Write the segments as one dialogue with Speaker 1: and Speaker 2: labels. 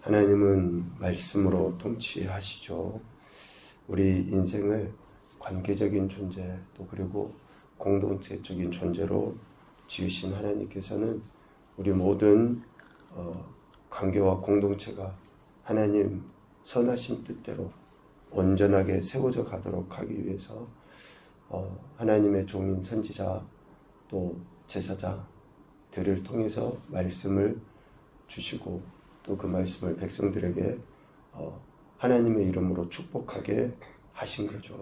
Speaker 1: 하나님은 말씀으로 통치하시죠. 우리 인생을 관계적인 존재, 또 그리고 공동체적인 존재로 지으신 하나님께서는 우리 모든 관계와 공동체가 하나님 선하신 뜻대로 온전하게 세워져 가도록 하기 위해서 하나님의 종인 선지자 또 제사장들을 통해서 말씀을 주시고 또 그 말씀을 백성들에게 하나님의 이름으로 축복하게 하신 거죠.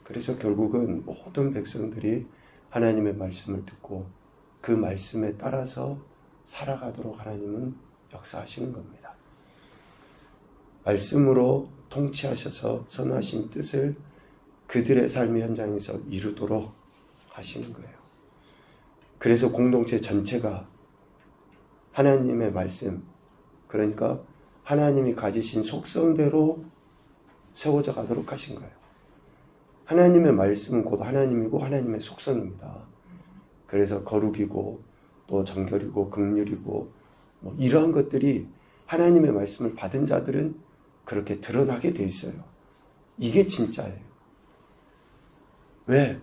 Speaker 1: 그래서 결국은 모든 백성들이 하나님의 말씀을 듣고 그 말씀에 따라서 살아가도록 하나님은 역사하시는 겁니다. 말씀으로 통치하셔서 선하신 뜻을 그들의 삶의 현장에서 이루도록 하시는 거예요. 그래서 공동체 전체가 하나님의 말씀, 그러니까 하나님이 가지신 속성대로 세워져 가도록 하신 거예요. 하나님의 말씀은 곧 하나님이고 하나님의 속성입니다. 그래서 거룩이고 또 정결이고 긍휼이고 이러한 것들이 하나님의 말씀을 받은 자들은 그렇게 드러나게 돼 있어요. 이게 진짜예요. 왜?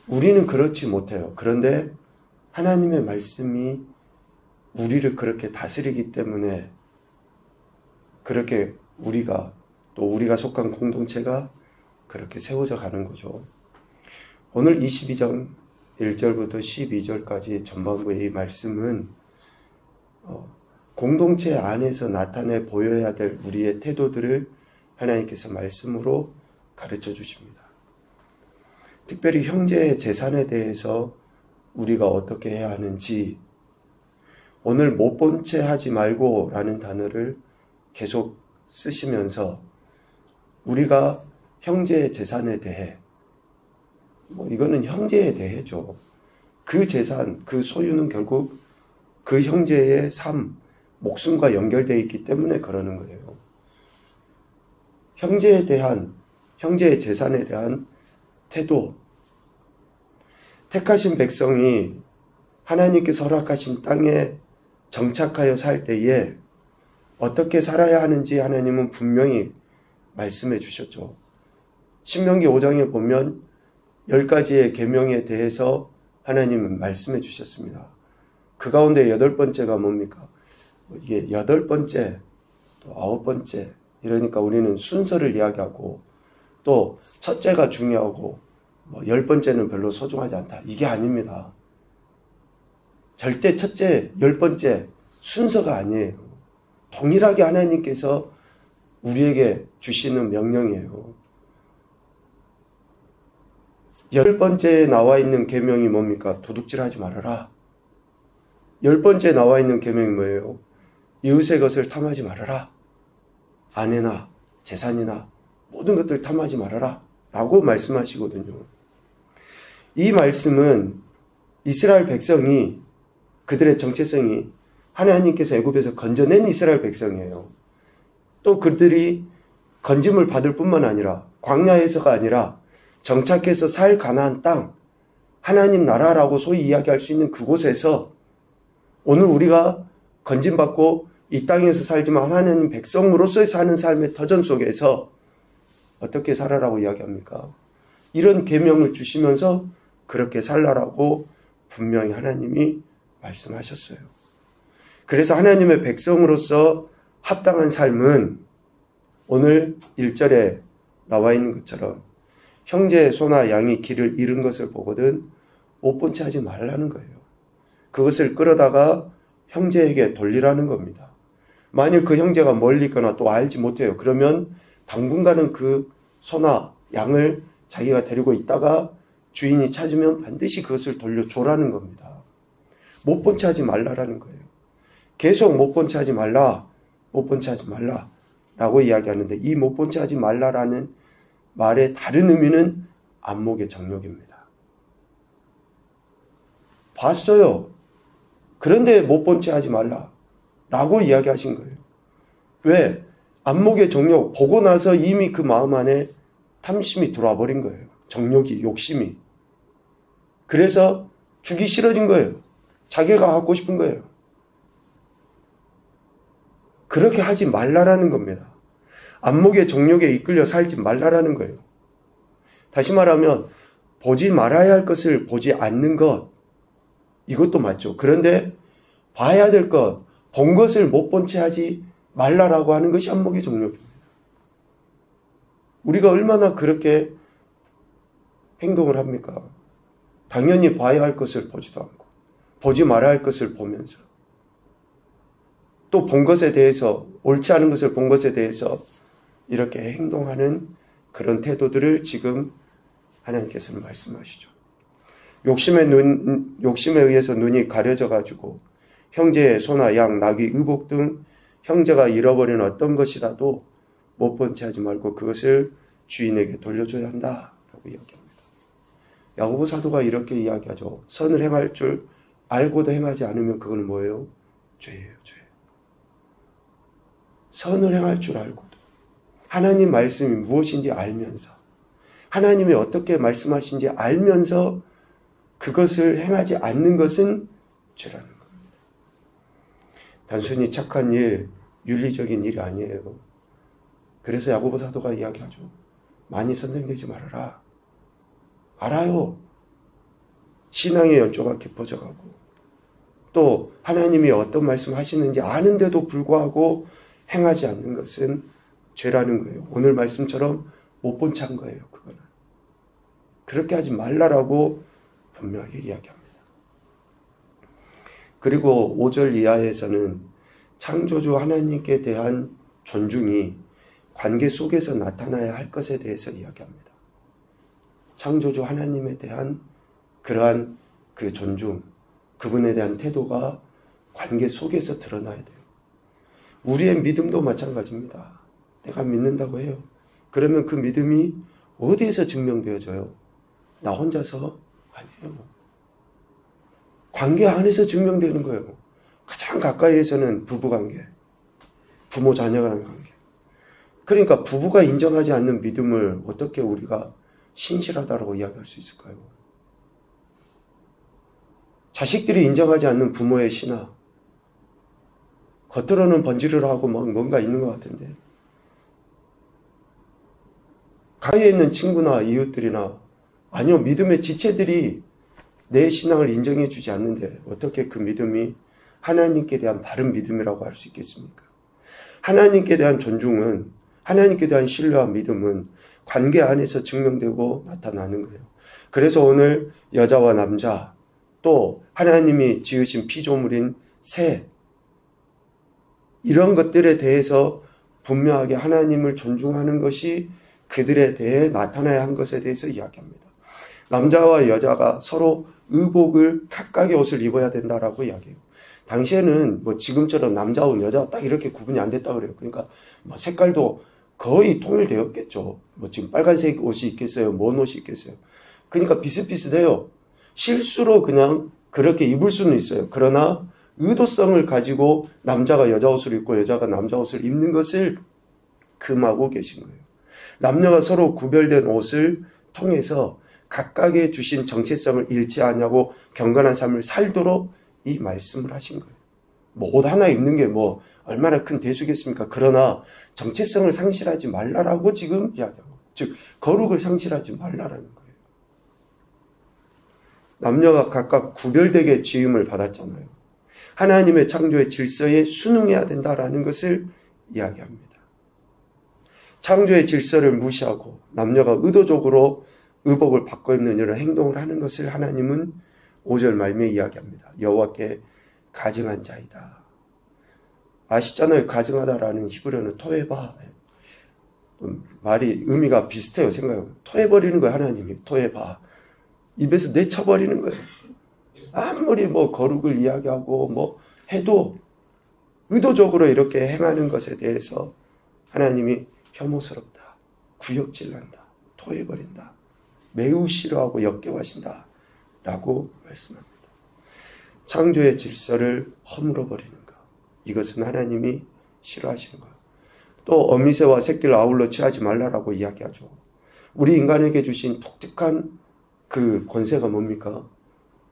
Speaker 1: 우리는 그렇지 못해요. 그런데 하나님의 말씀이 우리를 그렇게 다스리기 때문에 그렇게 우리가 속한 공동체가 그렇게 세워져 가는 거죠. 오늘 22장 1절부터 12절까지 전반부의 이 말씀은 공동체 안에서 나타내 보여야 될 우리의 태도들을 하나님께서 말씀으로 가르쳐 주십니다. 특별히 형제의 재산에 대해서 우리가 어떻게 해야 하는지, 오늘 못 본 채 하지 말고 라는 단어를 계속 쓰시면서 우리가 형제의 재산에 대해, 이거는 형제에 대해죠. 그 재산, 그 소유는 결국 그 형제의 삶, 목숨과 연결되어 있기 때문에 그러는 거예요. 형제의 재산에 대한 태도, 택하신 백성이 하나님께서 허락하신 땅에 정착하여 살 때에 어떻게 살아야 하는지 하나님은 분명히 말씀해 주셨죠. 신명기 5장에 보면 10가지의 계명에 대해서 하나님은 말씀해 주셨습니다. 그 가운데 8번째가 뭡니까? 이게 8번째, 또 9번째, 이러니까 우리는 순서를 이야기하고 또 첫째가 중요하고 10번째는 별로 소중하지 않다. 이게 아닙니다. 절대 첫째, 10번째 순서가 아니에요. 동일하게 하나님께서 우리에게 주시는 명령이에요. 10번째에 나와 있는 계명이 뭡니까? 도둑질하지 말아라. 10번째에 나와 있는 계명이 뭐예요? 이웃의 것을 탐하지 말아라. 아내나 재산이나 모든 것들 탐하지 말아라 라고 말씀하시거든요. 이 말씀은 이스라엘 백성이, 그들의 정체성이 하나님께서 애굽에서 건져낸 이스라엘 백성이에요. 또 그들이 건짐을 받을 뿐만 아니라 광야에서가 아니라 정착해서 살 가나안 땅, 하나님 나라라고 소위 이야기할 수 있는 그곳에서 오늘 우리가 건짐받고 이 땅에서 살지만 하나님 백성으로서 사는 삶의 터전 속에서 어떻게 살아라고 이야기합니까? 이런 계명을 주시면서 그렇게 살라라고 분명히 하나님이 말씀하셨어요. 그래서 하나님의 백성으로서 합당한 삶은 오늘 1절에 나와 있는 것처럼 형제의 소나 양이 길을 잃은 것을 보거든 못 본 채 하지 말라는 거예요. 그것을 끌어다가 형제에게 돌리라는 겁니다. 만일 그 형제가 멀리 있거나 또 알지 못해요. 그러면 당분간은 그 소나 양을 자기가 데리고 있다가 주인이 찾으면 반드시 그것을 돌려줘라는 겁니다. 못 본 채 하지 말라라는 거예요. 계속 못 본 채 하지 말라, 못 본 채 하지 말라 라고 이야기하는데, 이 못 본 채 하지 말라라는 말의 다른 의미는 안목의 정욕입니다. 봤어요. 그런데 못 본 채 하지 말라 라고 이야기하신 거예요. 왜? 안목의 정욕, 보고 나서 이미 그 마음 안에 탐심이 들어와 버린 거예요. 정욕이, 욕심이. 그래서 주기 싫어진 거예요. 자기가 갖고 싶은 거예요. 그렇게 하지 말라라는 겁니다. 안목의 정욕에 이끌려 살지 말라라는 거예요. 다시 말하면 보지 말아야 할 것을 보지 않는 것, 이것도 맞죠. 그런데 봐야 될 것, 본 것을 못 본 채 하지 말라라고 하는 것이 안목의 정욕입니다. 우리가 얼마나 그렇게 행동을 합니까? 당연히 봐야 할 것을 보지도 않고 보지 말아야 할 것을 보면서 또 본 것에 대해서, 옳지 않은 것을 본 것에 대해서 이렇게 행동하는 그런 태도들을 지금 하나님께서는 말씀하시죠. 욕심에 의해서 눈이 가려져 가지고 형제의 소나 양, 나귀, 의복 등 형제가 잃어버린 어떤 것이라도 못 본 채 하지 말고 그것을 주인에게 돌려줘야 한다라고 이야기합니다. 야고보 사도가 이렇게 이야기하죠. 선을 행할 줄 알고도 행하지 않으면 그건 뭐예요? 죄예요, 죄. 선을 행할 줄 알고도 하나님 말씀이 무엇인지 알면서 하나님이 어떻게 말씀하신지 알면서 그것을 행하지 않는 것은 죄라는 겁니다. 단순히 착한 일, 윤리적인 일이 아니에요. 그래서 야고보 사도가 이야기하죠. 많이 선생되지 말아라. 알아요. 신앙의 연조가 깊어져 가고 또 하나님이 어떤 말씀 하시는지 아는데도 불구하고 행하지 않는 것은 죄라는 거예요. 오늘 말씀처럼 못 본 채 한 거예요. 그거는. 그렇게 하지 말라라고 분명하게 이야기합니다. 그리고 5절 이하에서는 창조주 하나님께 대한 존중이 관계 속에서 나타나야 할 것에 대해서 이야기합니다. 창조주 하나님에 대한 그러한 그 존중, 그분에 대한 태도가 관계 속에서 드러나야 돼요. 우리의 믿음도 마찬가지입니다. 내가 믿는다고 해요. 그러면 그 믿음이 어디에서 증명되어져요? 나 혼자서? 아니에요. 관계 안에서 증명되는 거예요. 가장 가까이에서는 부부관계, 부모 자녀 간의 관계. 그러니까 부부가 인정하지 않는 믿음을 어떻게 우리가 신실하다라고 이야기할 수 있을까요? 자식들이 인정하지 않는 부모의 신앙, 겉으로는 번지르르 하고 뭔가 있는 것 같은데 가까이에 있는 친구나 이웃들이나 아니요 믿음의 지체들이 내 신앙을 인정해 주지 않는데 어떻게 그 믿음이 하나님께 대한 바른 믿음이라고 할 수 있겠습니까? 하나님께 대한 존중은, 하나님께 대한 신뢰와 믿음은 관계 안에서 증명되고 나타나는 거예요. 그래서 오늘 여자와 남자, 또 하나님이 지으신 피조물인 새, 이런 것들에 대해서 분명하게 하나님을 존중하는 것이 그들에 대해 나타나야 한 것에 대해서 이야기합니다. 남자와 여자가 서로 의복을 각각의 옷을 입어야 된다라고 이야기해요. 당시에는 뭐 지금처럼 남자와 여자가 딱 이렇게 구분이 안 됐다고 그래요. 그러니까 뭐 색깔도 거의 통일되었겠죠. 뭐 지금 빨간색 옷이 있겠어요? 뭔 옷이 있겠어요? 그러니까 비슷비슷해요. 실수로 그냥 그렇게 입을 수는 있어요. 그러나 의도성을 가지고 남자가 여자 옷을 입고 여자가 남자 옷을 입는 것을 금하고 계신 거예요. 남녀가 서로 구별된 옷을 통해서 각각의 주신 정체성을 잃지 않냐고 경건한 삶을 살도록 이 말씀을 하신 거예요. 뭐 옷 하나 입는 게 뭐 얼마나 큰 대수겠습니까? 그러나 정체성을 상실하지 말라라고 지금 이야기합니다. 즉 거룩을 상실하지 말라라는 거예요. 남녀가 각각 구별되게 지음을 받았잖아요. 하나님의 창조의 질서에 순응해야 된다라는 것을 이야기합니다. 창조의 질서를 무시하고 남녀가 의도적으로 의복을 바꿔 입는 이런 행동을 하는 것을 하나님은 5절 말미에 이야기합니다. 여호와께 가증한 자이다. 아시잖아요. 가증하다라는 히브리어는 토해바. 말이 의미가 비슷해요. 생각해요. 토해버리는 거예요. 하나님이 토해바. 입에서 내쳐버리는 거예요. 아무리 뭐 거룩을 이야기하고 뭐 해도 의도적으로 이렇게 행하는 것에 대해서 하나님이 혐오스럽다, 구역질난다, 토해버린다, 매우 싫어하고 역겨워하신다 라고 말씀합니다. 창조의 질서를 허물어버리는 것, 이것은 하나님이 싫어하시는 것. 또 어미새와 새끼를 아울러 취하지 말라라고 이야기하죠. 우리 인간에게 주신 독특한 그 권세가 뭡니까?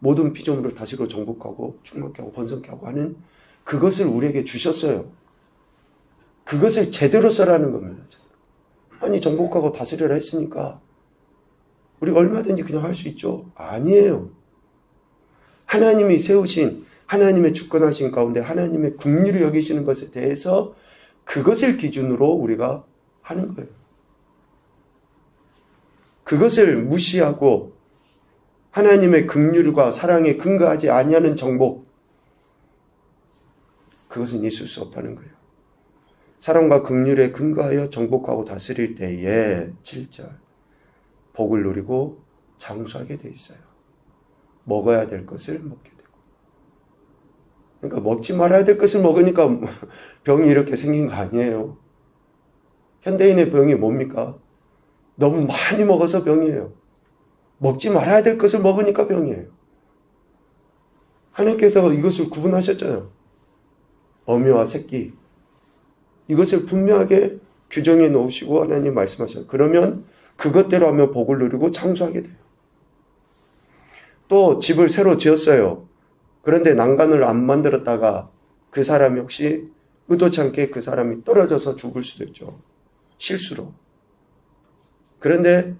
Speaker 1: 모든 피조물을 다스리고 정복하고 충만케 하고 번성케 하고 하는 그것을 우리에게 주셨어요. 그것을 제대로 써라는 겁니다. 아니, 정복하고 다스려라 했으니까 우리가 얼마든지 그냥 할 수 있죠? 아니에요. 하나님이 세우신, 하나님의 주권하신 가운데 하나님의 긍휼을 여기시는 것에 대해서 그것을 기준으로 우리가 하는 거예요. 그것을 무시하고 하나님의 긍휼과 사랑에 근거하지 아니하는 정복, 그것은 있을 수 없다는 거예요. 사랑과 긍휼에 근거하여 정복하고 다스릴 때에 7절 복을 누리고 장수하게 돼 있어요. 먹어야 될 것을 먹게 되고. 그러니까 먹지 말아야 될 것을 먹으니까 병이 이렇게 생긴 거 아니에요. 현대인의 병이 뭡니까? 너무 많이 먹어서 병이에요. 먹지 말아야 될 것을 먹으니까 병이에요. 하나님께서 이것을 구분하셨잖아요. 어미와 새끼. 이것을 분명하게 규정해 놓으시고 하나님 말씀하셔요. 그러면 그것대로 하면 복을 누리고 장수하게 돼요. 또 집을 새로 지었어요. 그런데 난간을 안 만들었다가 그 사람이 혹시 의도치 않게 그 사람이 떨어져서 죽을 수도 있죠. 실수로. 그런데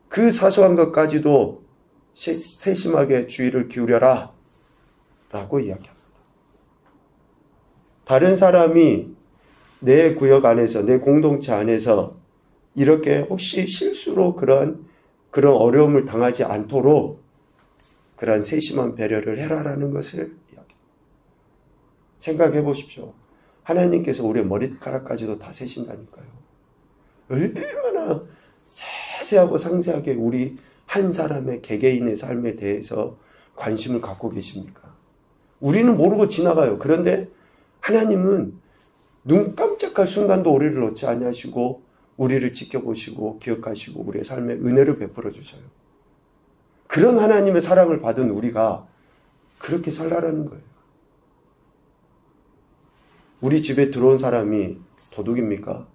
Speaker 1: 그 사소한 것까지도 세심하게 주의를 기울여라 라고 이야기합니다. 다른 사람이 내 구역 안에서, 내 공동체 안에서 이렇게 혹시 실수로 그런 어려움을 당하지 않도록 그러한 세심한 배려를 해라라는 것을 이야기합니다. 생각해 보십시오. 하나님께서 우리의 머리카락까지도 다 세신다니까요. 얼마나 세세하고 상세하게 우리 한 사람의 개개인의 삶에 대해서 관심을 갖고 계십니까? 우리는 모르고 지나가요. 그런데 하나님은 눈 깜짝할 순간도 우리를 놓지 아니하시고 우리를 지켜보시고 기억하시고 우리의 삶에 은혜를 베풀어 주셔요. 그런 하나님의 사랑을 받은 우리가 그렇게 살라라는 거예요. 우리 집에 들어온 사람이 도둑입니까?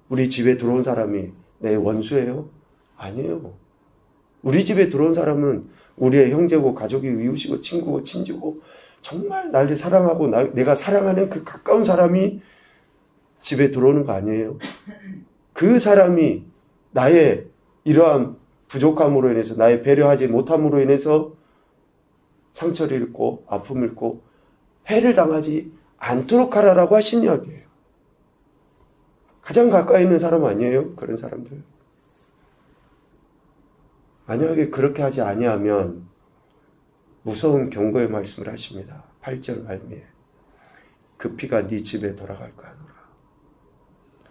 Speaker 1: 우리 집에 들어온 사람이 내 원수예요? 아니에요. 우리 집에 들어온 사람은 우리의 형제고 가족이 이웃이고 친구고 친지고 정말 나를 사랑하고 내가 사랑하는 그 가까운 사람이 집에 들어오는 거 아니에요. 그 사람이 나의 이러한 부족함으로 인해서 나의 배려하지 못함으로 인해서 상처를 입고 아픔을 입고 해를 당하지 않도록 하라라고 하신 이야기예요. 가장 가까이 있는 사람 아니에요? 그런 사람들. 만약에 그렇게 하지 아니하면 무서운 경고의 말씀을 하십니다. 8절 말미에 그 피가 네 집에 돌아갈까 하노라.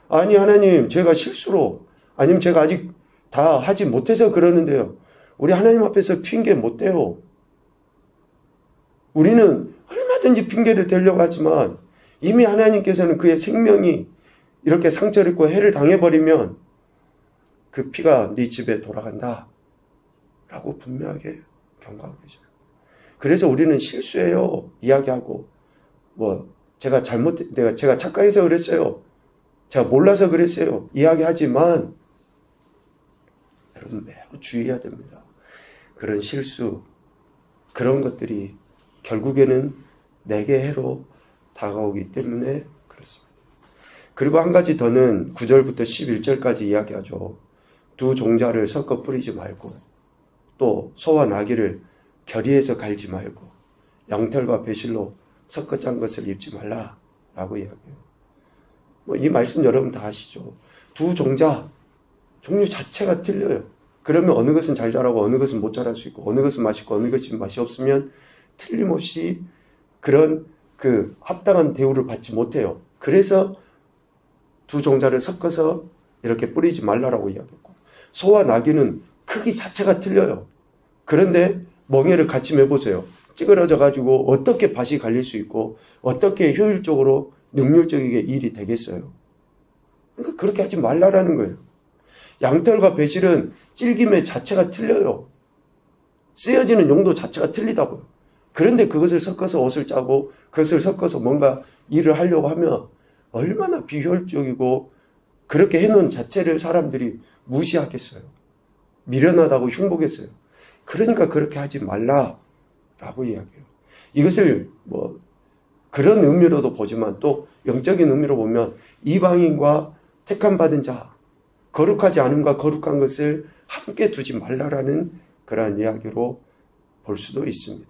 Speaker 1: 아니 하나님, 제가 실수로 아니면 제가 아직 다 하지 못해서 그러는데요. 우리 하나님 앞에서 핑계 못 대요. 우리는 얼마든지 핑계를 대려고 하지만 이미 하나님께서는 그의 생명이 이렇게 상처를 입고 해를 당해버리면 그 피가 네 집에 돌아간다 라고 분명하게 경고하고 계셔요. 그래서 우리는 실수해요 이야기하고 제가 착각해서 그랬어요. 제가 몰라서 그랬어요. 이야기하지만 여러분 매우 주의해야 됩니다. 그런 실수, 그런 것들이 결국에는 내게 해로 다가오기 때문에 그렇습니다. 그리고 한 가지 더는 9절부터 11절까지 이야기하죠. 두 종자를 섞어 뿌리지 말고 또 소와 나귀를 결의해서 갈지 말고 양털과 배실로 섞어 짠 것을 입지 말라라고 이야기해요. 이 말씀 여러분 다 아시죠? 두 종자, 종류 자체가 틀려요. 그러면 어느 것은 잘 자라고 어느 것은 못 자랄 수 있고 어느 것은 맛있고 어느 것은 맛이 없으면 틀림없이 그런 합당한 대우를 받지 못해요. 그래서 두 종자를 섞어서 이렇게 뿌리지 말라라고 이야기했고, 소와 나귀는 크기 자체가 틀려요. 그런데 멍에를 같이 매보세요. 찌그러져 가지고 어떻게 밭이 갈릴 수 있고 어떻게 효율적으로 능률적이게 일이 되겠어요. 그러니까 그렇게 하지 말라라는 거예요. 양털과 배실은 찔김의 자체가 틀려요. 쓰여지는 용도 자체가 틀리다고요. 그런데 그것을 섞어서 옷을 짜고 그것을 섞어서 뭔가 일을 하려고 하면 얼마나 비효율적이고 그렇게 해놓은 자체를 사람들이 무시하겠어요. 미련하다고 흉보겠어요. 그러니까 그렇게 하지 말라라고 이야기해요. 이것을 그런 의미로도 보지만 또 영적인 의미로 보면 이방인과 택함받은 자, 거룩하지 않음과 거룩한 것을 함께 두지 말라라는 그러한 이야기로 볼 수도 있습니다.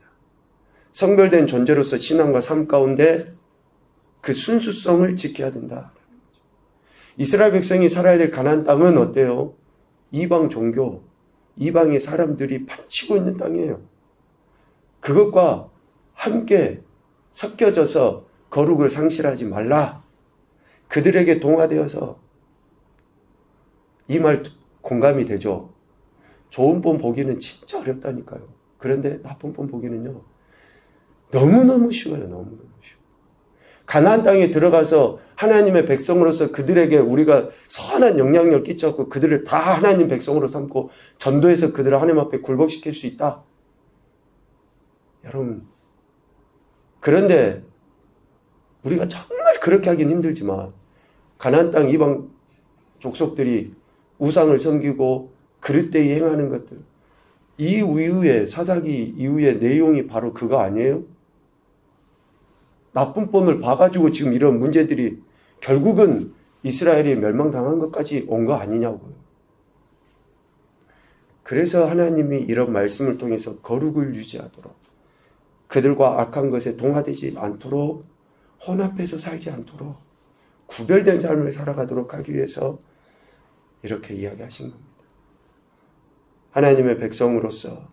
Speaker 1: 성별된 존재로서 신앙과 삶 가운데 그 순수성을 지켜야 된다. 이스라엘 백성이 살아야 될 가나안 땅은 어때요? 이방 종교, 이방의 사람들이 판치고 있는 땅이에요. 그것과 함께 섞여져서 거룩을 상실하지 말라. 그들에게 동화되어서 이 말 공감이 되죠. 좋은 본 보기는 진짜 어렵다니까요. 그런데 나쁜 본 보기는요. 너무너무 쉬워요. 너무너무 쉬워. 가나안 땅에 들어가서 하나님의 백성으로서 그들에게 우리가 선한 영향력을 끼쳤고 그들을 다 하나님 백성으로 삼고 전도해서 그들을 하나님 앞에 굴복시킬 수 있다. 여러분, 그런데 우리가 정말 그렇게 하긴 힘들지만 가나안 땅 이방 족속들이 우상을 섬기고 그릇되이 행하는 것들, 이 이후에 사사기 이후의 내용이 바로 그거 아니에요? 나쁜 본을 봐가지고 지금 이런 문제들이 결국은 이스라엘이 멸망당한 것까지 온 거 아니냐고요. 그래서 하나님이 이런 말씀을 통해서 거룩을 유지하도록, 그들과 악한 것에 동화되지 않도록, 혼합해서 살지 않도록, 구별된 삶을 살아가도록 하기 위해서 이렇게 이야기하신 겁니다. 하나님의 백성으로서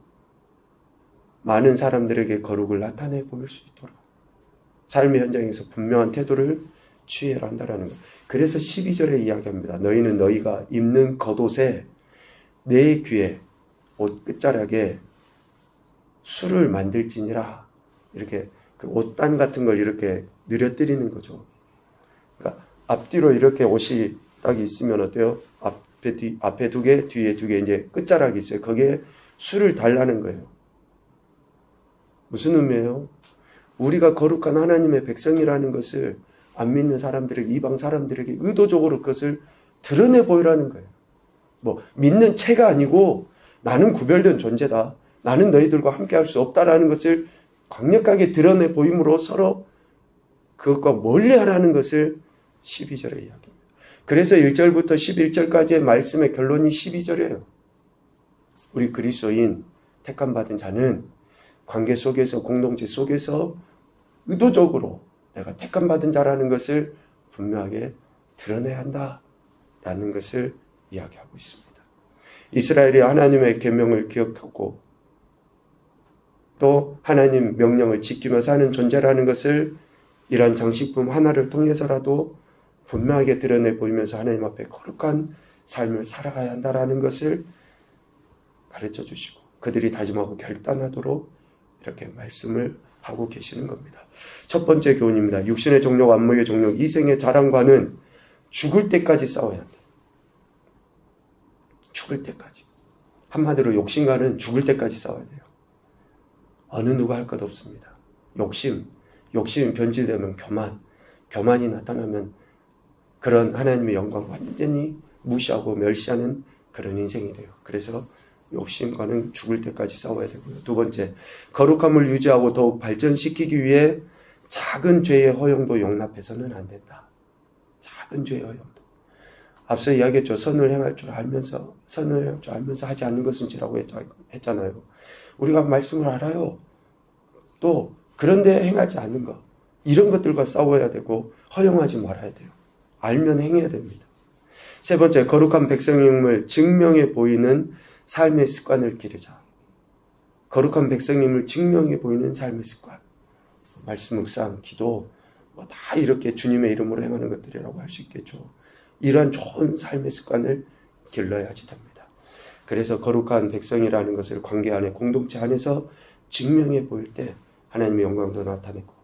Speaker 1: 많은 사람들에게 거룩을 나타내 보일 수 있도록 삶의 현장에서 분명한 태도를 취해야 한다는 것. 그래서 12절에 이야기합니다. 너희는 너희가 입는 겉옷에 내 귀에 옷 끝자락에 술을 만들지니라. 이렇게 그 옷단 같은 걸 이렇게 늘어뜨리는 거죠. 그러니까 앞뒤로 이렇게 옷이 딱 있으면 어때요? 앞에 두 개, 뒤에 두 개, 이제 끝자락이 있어요. 거기에 술을 달라는 거예요. 무슨 의미예요? 우리가 거룩한 하나님의 백성이라는 것을 안 믿는 사람들에게, 이방 사람들에게 의도적으로 그것을 드러내 보이라는 거예요. 뭐 믿는 체가 아니고 나는 구별된 존재다. 나는 너희들과 함께 할 수 없다라는 것을 강력하게 드러내 보임으로 서로 그것과 멀리하라는 것을 12절에 이야기합니다. 그래서 1절부터 11절까지의 말씀의 결론이 12절이에요. 우리 그리스도인 택함받은 자는 관계 속에서, 공동체 속에서 의도적으로 내가 택함받은 자라는 것을 분명하게 드러내야 한다라는 것을 이야기하고 있습니다. 이스라엘이 하나님의 계명을 기억하고 또 하나님 명령을 지키며 사는 존재라는 것을 이러한 장식품 하나를 통해서라도 분명하게 드러내 보이면서 하나님 앞에 거룩한 삶을 살아가야 한다라는 것을 가르쳐 주시고 그들이 다짐하고 결단하도록 이렇게 말씀을 하고 계시는 겁니다. 첫 번째 교훈입니다. 육신의 정욕, 안목의 정욕, 이생의 자랑과는 죽을 때까지 싸워야 한다. 죽을 때까지. 한마디로 욕심과는 죽을 때까지 싸워야 돼요. 어느 누가 할 것 없습니다. 욕심이 변질되면 교만이 나타나면 그런 하나님의 영광 완전히 무시하고 멸시하는 그런 인생이 돼요. 그래서 욕심과는 죽을 때까지 싸워야 되고요. 두 번째, 거룩함을 유지하고 더욱 발전시키기 위해 작은 죄의 허용도 용납해서는 안 된다. 작은 죄의 허용도. 앞서 이야기했죠. 선을 행할 줄 알면서 하지 않는 것은 죄라고 했잖아요. 우리가 말씀을 알아요. 또 그런데 행하지 않는 것, 이런 것들과 싸워야 되고 허용하지 말아야 돼요. 알면 행해야 됩니다. 세 번째, 거룩한 백성임을 증명해 보이는 삶의 습관을 기르자. 거룩한 백성임을 증명해 보이는 삶의 습관. 말씀 묵상, 기도, 다 이렇게 주님의 이름으로 행하는 것들이라고 할 수 있겠죠. 이러한 좋은 삶의 습관을 길러야지 됩니다. 그래서 거룩한 백성이라는 것을 관계 안에, 공동체 안에서 증명해 보일 때 하나님의 영광도 나타내고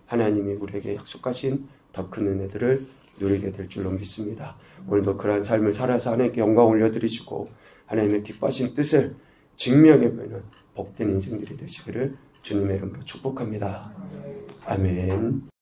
Speaker 1: 하나님이 우리에게 약속하신 더 큰 은혜들을 누리게 될 줄로 믿습니다. 오늘도 그러한 삶을 살아서 하나님께 영광 올려드리시고 하나님의 기뻐하신 뜻을 증명해 보이는 복된 인생들이 되시기를 주님의 이름으로 축복합니다. 아멘.